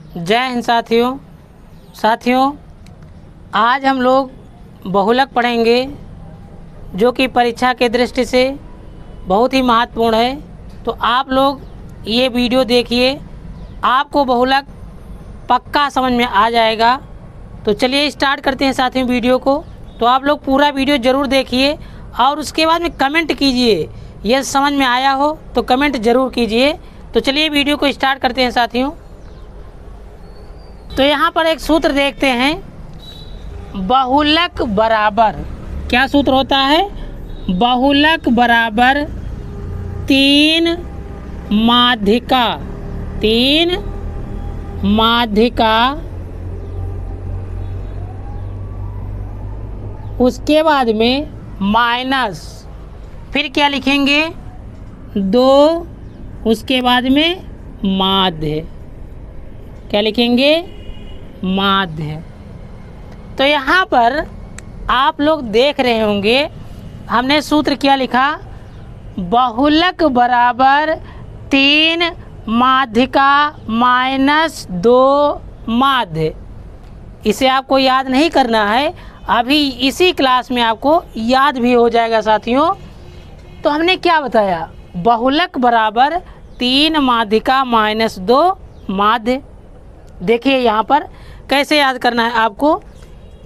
जय हिंद साथियों, आज हम लोग बहुलक पढ़ेंगे जो कि परीक्षा के दृष्टि से बहुत ही महत्वपूर्ण है। तो आप लोग ये वीडियो देखिए, आपको बहुलक पक्का समझ में आ जाएगा। तो चलिए स्टार्ट करते हैं साथियों वीडियो को। तो आप लोग पूरा वीडियो ज़रूर देखिए और उसके बाद में कमेंट कीजिए, यह समझ में आया हो तो कमेंट ज़रूर कीजिए। तो चलिए वीडियो को स्टार्ट करते हैं साथियों। तो यहाँ पर एक सूत्र देखते हैं, बहुलक बराबर, क्या सूत्र होता है? बहुलक बराबर तीन माध्यिका उसके बाद में माइनस, फिर क्या लिखेंगे? दो, उसके बाद में माध्य, क्या लिखेंगे? माध्य। तो यहाँ पर आप लोग देख रहे होंगे हमने सूत्र क्या लिखा? बहुलक बराबर तीन माध्यिका माइनस दो माध्य। इसे आपको याद नहीं करना है, अभी इसी क्लास में आपको याद भी हो जाएगा साथियों। तो हमने क्या बताया? बहुलक बराबर तीन माध्यिका माइनस दो माध्य। देखिए यहाँ पर कैसे याद करना है आपको।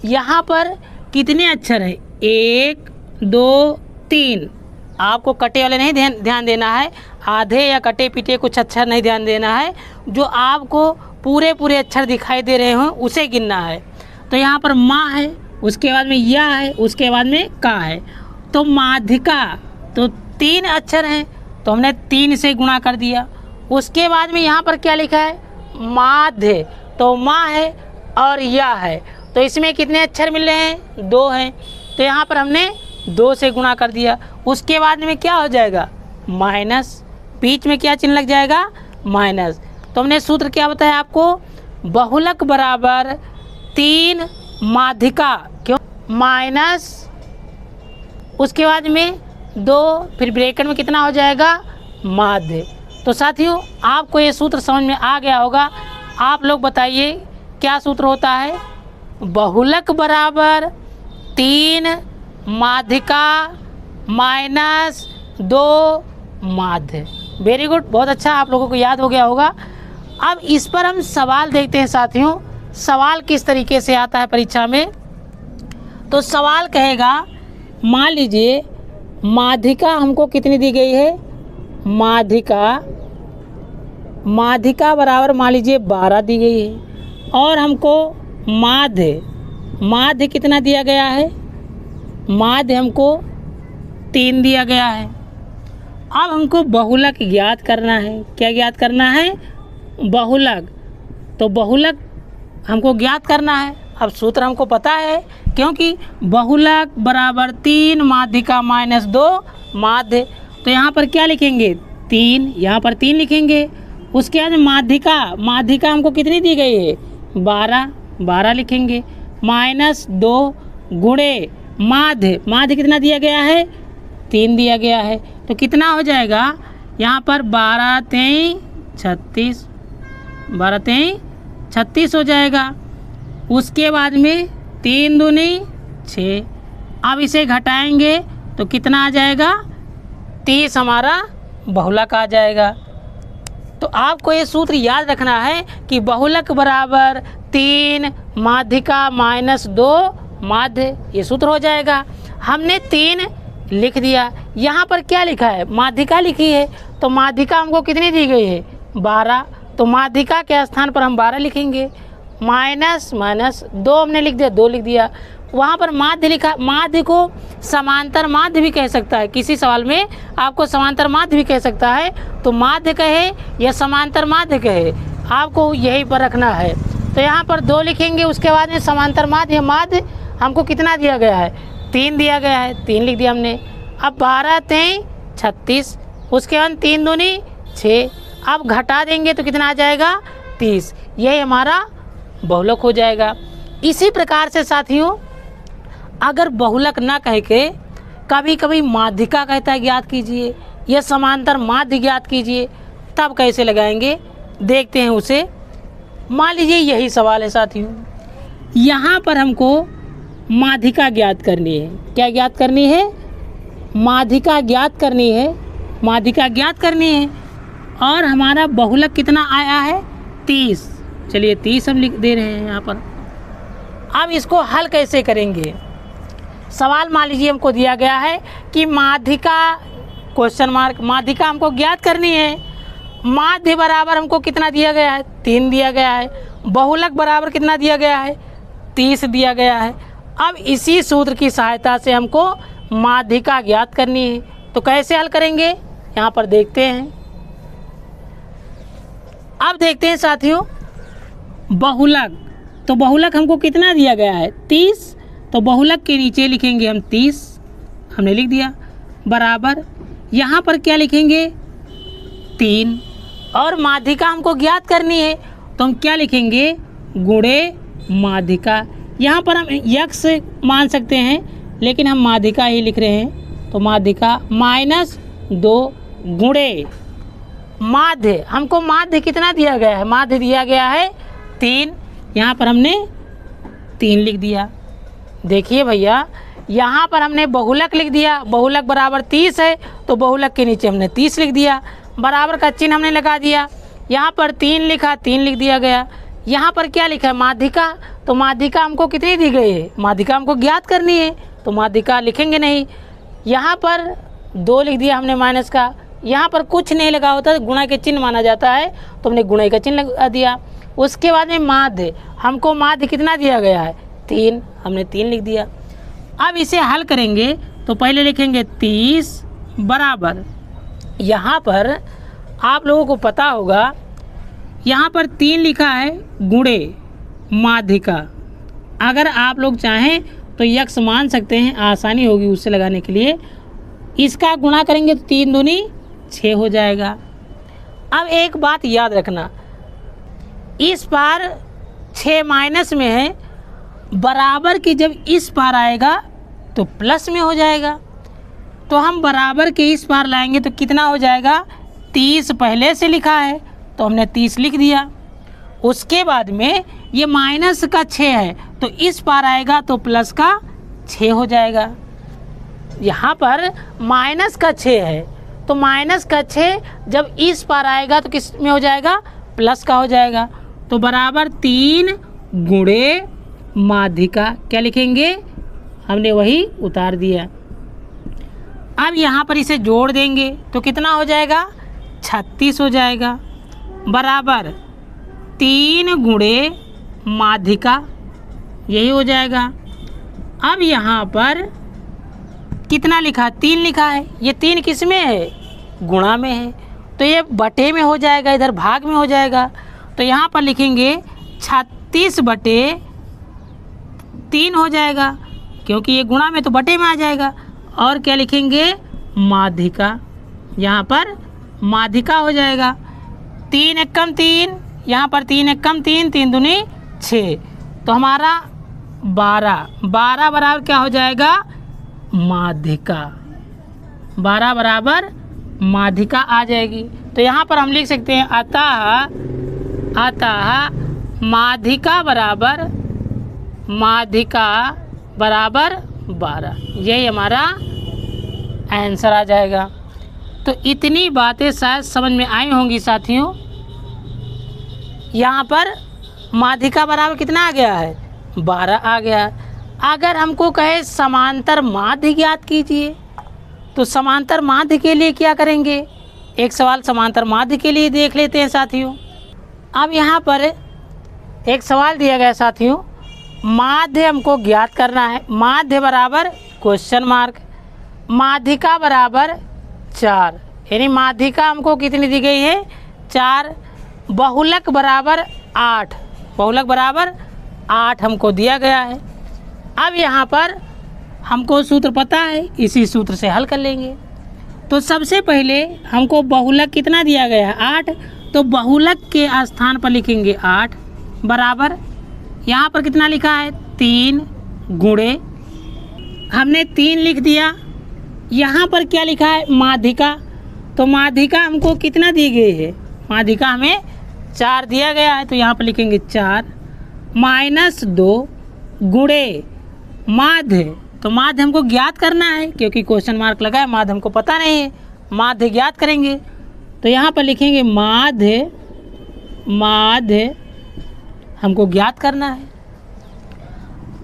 यहाँ पर कितने अक्षर है? एक, दो, तीन। आपको कटे वाले नहीं ध्यान देना है, आधे या कटे पीटे कुछ अक्षर नहीं ध्यान देना है। जो आपको पूरे अक्षर दिखाई दे रहे हों उसे गिनना है। तो यहाँ पर माँ है, उसके बाद में या है, उसके बाद में का है। तो माध्यिका तो तीन अक्षर हैं, तो हमने तीन से गुणा कर दिया। उसके बाद में यहाँ पर क्या लिखा है? माध्य, तो माँ है और या है, तो इसमें कितने अक्षर मिल रहे हैं? दो हैं, तो यहाँ पर हमने दो से गुणा कर दिया। उसके बाद में क्या हो जाएगा? माइनस, बीच में क्या चिन्ह लग जाएगा? माइनस। तो हमने सूत्र क्या बताया आपको? बहुलक बराबर तीन माध्यिका, क्यों? माइनस, उसके बाद में दो, फिर ब्रैकेट में कितना हो जाएगा? माध्य। तो साथियों आपको ये सूत्र समझ में आ गया होगा। आप लोग बताइए क्या सूत्र होता है? बहुलक बराबर तीन माध्यिका माइनस दो माध्य। वेरी गुड, बहुत अच्छा, आप लोगों को याद हो गया होगा। अब इस पर हम सवाल देखते हैं साथियों, सवाल किस तरीके से आता है परीक्षा में। तो सवाल कहेगा, मान लीजिए माध्यिका हमको कितनी दी गई है? माध्यिका बराबर मान लीजिए 12 दी गई है, और हमको माध्य कितना दिया गया है? माध्य हमको 3 दिया गया है। अब हमको बहुलक ज्ञात करना है। क्या ज्ञात करना है? बहुलक। तो बहुलक हमको ज्ञात करना है। अब सूत्र हमको पता है, क्योंकि बहुलक बराबर तीन माध्यिका माइनस दो माध्य। तो यहाँ पर क्या लिखेंगे? तीन, यहाँ पर तीन लिखेंगे। उसके बाद माध्यिका हमको कितनी दी गई है? 12 लिखेंगे। माइनस दो गुणे माध्य कितना दिया गया है? 3 दिया गया है। तो कितना हो जाएगा? यहाँ पर 12 3 36, 12 3 36 हो जाएगा। उसके बाद में 3 दूनी 6। अब इसे घटाएंगे तो कितना आ जाएगा? 30 हमारा बहुलक आ जाएगा। तो आपको ये सूत्र याद रखना है कि बहुलक बराबर तीन माध्यिका माइनस दो माध्य, ये सूत्र हो जाएगा। हमने 3 लिख दिया। यहाँ पर क्या लिखा है? माध्यिका लिखी है, तो माध्यिका हमको कितनी दी गई है? 12। तो माध्यिका के स्थान पर हम 12 लिखेंगे। माइनस दो हमने लिख दिया, 2 लिख दिया। वहाँ पर माध्य लिखा, माध्य को समांतर माध्य भी कह सकता है। किसी सवाल में आपको समांतर माध्य भी कह सकता है, तो माध्य कहे या समांतर माध्य कहे, आपको यही पर रखना है। तो यहाँ पर 2 लिखेंगे। उसके बाद में समांतर माध्य हमको कितना दिया गया है? 3 दिया गया है, 3 लिख दिया हमने। अब 12 3 36, उसके बाद 3 दूनी 6। अब घटा देंगे तो कितना आ जाएगा? 30। यही हमारा बहुलक हो जाएगा। इसी प्रकार से साथियों अगर बहुलक ना कह के कभी कभी माध्यिका कहता है ज्ञात कीजिए, या समांतर माध्य ज्ञात कीजिए, तब कैसे लगाएंगे देखते हैं उसे। मान लीजिए यही सवाल है साथियों, यहाँ पर हमको माध्यिका ज्ञात करनी है। क्या ज्ञात करनी है? माध्यिका ज्ञात करनी है। माध्यिका ज्ञात करनी है और हमारा बहुलक कितना आया है? 30। चलिए 30 हम लिख दे रहे हैं यहाँ पर। अब इसको हल कैसे करेंगे? सवाल मान लीजिए हमको दिया गया है कि माध्यिका क्वेश्चन मार्क माध्यिका हमको ज्ञात करनी है। माध्य बराबर हमको कितना दिया गया है? 3 दिया गया है। बहुलक बराबर कितना दिया गया है? 30 दिया गया है। अब इसी सूत्र की सहायता से हमको माध्यिका ज्ञात करनी है। तो कैसे हल करेंगे यहाँ पर देखते हैं। अब देखते हैं साथियों बहुलक। तो बहुलक हमको कितना दिया गया है? 30। तो बहुलक के नीचे लिखेंगे हम 30, हमने लिख दिया, बराबर यहाँ पर क्या लिखेंगे? 3। और माध्यिका हमको ज्ञात करनी है तो हम क्या लिखेंगे? गुणे माध्यिका। यहाँ पर हम यक्स मान सकते हैं लेकिन हम माध्यिका ही लिख रहे हैं। तो माध्यिका -2 गुणे माध्य। हमको माध्य कितना दिया गया है? माध्य दिया गया है 3। यहाँ पर हमने 3 लिख दिया। देखिए भैया यहाँ पर हमने बहुलक लिख दिया। बहुलक बराबर 30 है तो बहुलक के नीचे हमने 30 लिख दिया, बराबर का चिन्ह हमने लगा दिया। यहाँ पर 3 लिखा, 3 लिख दिया गया। यहाँ पर क्या लिखा है? माध्यिका। तो माध्यिका हमको कितनी दी गई है? माध्यिका हमको ज्ञात करनी है तो माध्यिका लिखेंगे नहीं। यहाँ पर 2 लिख दिया हमने माइनस का। यहाँ पर कुछ नहीं लगा होता, गुणा के चिन्ह माना जाता है तो हमने गुणा का चिन्ह लगा दिया। उसके बाद में माध्य, हमको माध्य कितना दिया गया है? 3, हमने 3 लिख दिया। अब इसे हल करेंगे तो पहले लिखेंगे 30 बराबर, यहाँ पर आप लोगों को पता होगा यहाँ पर 3 लिखा है गुणे माध्यिका। अगर आप लोग चाहें तो यक्स मान सकते हैं, आसानी होगी उससे लगाने के लिए। इसका गुणा करेंगे तो 3 दूनी 6 हो जाएगा। अब एक बात याद रखना, इस पार 6 माइनस में है, बराबर की जब इस पार आएगा तो प्लस में हो जाएगा। तो हम बराबर के इस पार लाएंगे तो कितना हो जाएगा? 30 पहले से लिखा है तो हमने 30 लिख दिया। उसके बाद में ये माइनस का 6 है तो इस पार आएगा तो प्लस का 6 हो जाएगा। यहाँ पर माइनस का 6 है तो माइनस का 6 जब इस पार आएगा तो किस में हो जाएगा? प्लस का हो जाएगा। तो बराबर 3 गुणे माध्यिका। क्या लिखेंगे? हमने वही उतार दिया। अब यहाँ पर इसे जोड़ देंगे तो कितना हो जाएगा? 36 हो जाएगा, बराबर 3 गुणे माध्यिका, यही हो जाएगा। अब यहाँ पर कितना लिखा? 3 लिखा है। ये 3 किस में है? गुणा में है तो ये बटे में हो जाएगा, इधर भाग में हो जाएगा। तो यहाँ पर लिखेंगे 36 बटे 3 हो जाएगा, क्योंकि ये गुणा में तो बटे में आ जाएगा। और क्या लिखेंगे? माध्यिका। यहाँ पर माध्यिका हो जाएगा। 3 एकम 3, यहाँ पर 3 एकम 3, 3 दूनी 6, तो हमारा 12 बराबर क्या हो जाएगा? माध्यिका। 12 बराबर माध्यिका आ जाएगी। तो यहाँ पर हम लिख सकते हैं अतः माध्यिका बराबर 12। यही हमारा आंसर आ जाएगा। तो इतनी बातें शायद समझ में आई होंगी साथियों। यहाँ पर माध्यिका बराबर कितना आ गया है? 12 आ गया। अगर हमको कहे समांतर माध्य ज्ञात कीजिए तो समांतर माध्य के लिए क्या करेंगे? एक सवाल समांतर माध्य के लिए देख लेते हैं साथियों। अब यहाँ पर एक सवाल दिया गया साथियों, माध्य हमको ज्ञात करना है। माध्य बराबर क्वेश्चन मार्क, माध्यिका बराबर 4, यानी माध्यिका हमको कितनी दी गई है? 4। बहुलक बराबर 8, बहुलक बराबर 8 हमको दिया गया है। अब यहाँ पर हमको सूत्र पता है, इसी सूत्र से हल कर लेंगे। तो सबसे पहले हमको बहुलक कितना दिया गया है? 8, तो बहुलक के स्थान पर लिखेंगे 8 बराबर, यहाँ पर कितना लिखा है? 3 गुणे, हमने 3 लिख दिया। यहाँ पर क्या लिखा है? माध्यिका। तो माध्यिका हमको कितना दी गई है? माध्यिका हमें 4 दिया गया है तो यहाँ पर लिखेंगे 4 -2 गुणे माध्य। तो माध्य हमको ज्ञात करना है क्योंकि क्वेश्चन मार्क लगा है, माध्य हमको पता नहीं है, माध्य ज्ञात करेंगे। तो यहाँ पर लिखेंगे माध्य हमको ज्ञात करना है।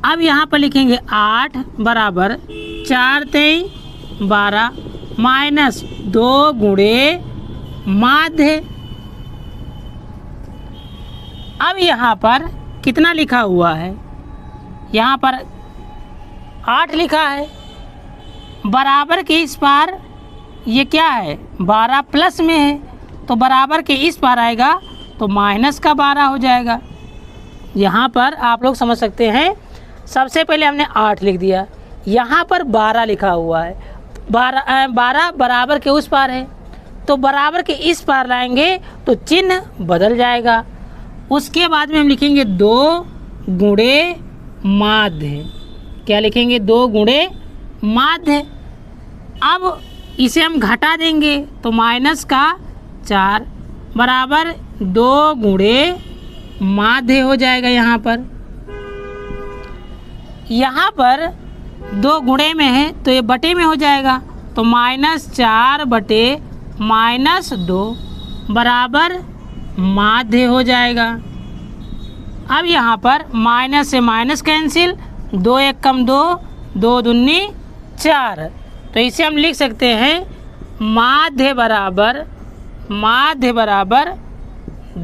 अब यहाँ पर लिखेंगे 8 बराबर 4 3 12 -2 गुणे माध्य। अब यहाँ पर कितना लिखा हुआ है, यहाँ पर 8 लिखा है, बराबर के इस पार ये क्या है 12 प्लस में है, तो बराबर के इस पार आएगा तो माइनस का 12 हो जाएगा। यहाँ पर आप लोग समझ सकते हैं, सबसे पहले हमने 8 लिख दिया, यहाँ पर 12 लिखा हुआ है, 12 बराबर के उस पार है, तो बराबर के इस पार लाएंगे तो चिन्ह बदल जाएगा। उसके बाद में हम लिखेंगे 2 गुणे माध्य। क्या लिखेंगे 2 गुणे माध्य। अब इसे हम घटा देंगे तो माइनस का 4 बराबर 2 गुणे माध्य हो जाएगा। यहाँ पर 2 गुणे में है तो ये बटे में हो जाएगा, तो -4 बटे -2 बराबर माध्य हो जाएगा। अब यहाँ पर माइनस से माइनस कैंसिल, 2 1 कम 2, 2 दूनी 4, तो इसे हम लिख सकते हैं माध्य बराबर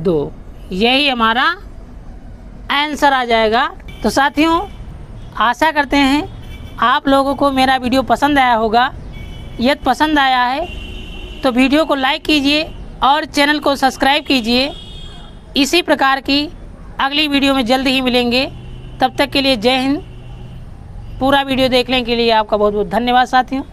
2। यही हमारा आंसर आ जाएगा। तो साथियों, आशा करते हैं आप लोगों को मेरा वीडियो पसंद आया होगा। यदि पसंद आया है तो वीडियो को लाइक कीजिए और चैनल को सब्सक्राइब कीजिए। इसी प्रकार की अगली वीडियो में जल्द ही मिलेंगे। तब तक के लिए जय हिंद। पूरा वीडियो देखने के लिए आपका बहुत बहुत धन्यवाद साथियों।